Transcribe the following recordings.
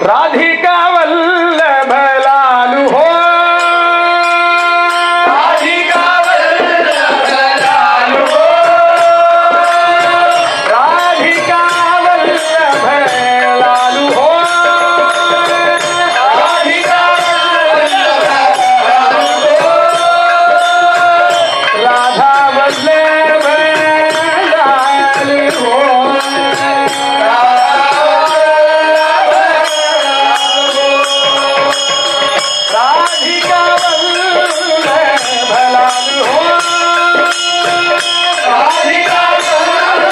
राधिका वल्लभ लालू हो राधिका वल्लभ लालू हो राधिका वल्लभ लालू हो राधिका वल्लभ लालू हो राधा वल्लभ लालू हो राधिका वल्लभ लालू हो राधिका वल्लभ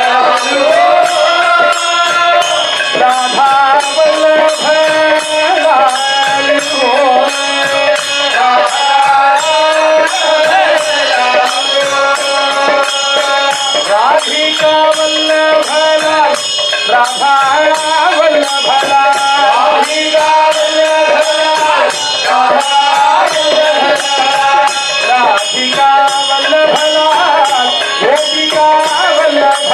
लालू हो राधा वल्लभ लालू हो राधिका वल्लभ राधा वल्लभ राधिका वल्लभ राधिका वल्लभ गोपिका वल्लभ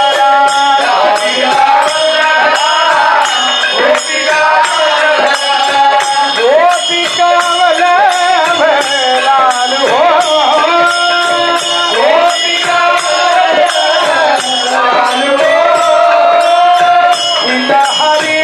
गोपिका वल्लभ लालू हो हरि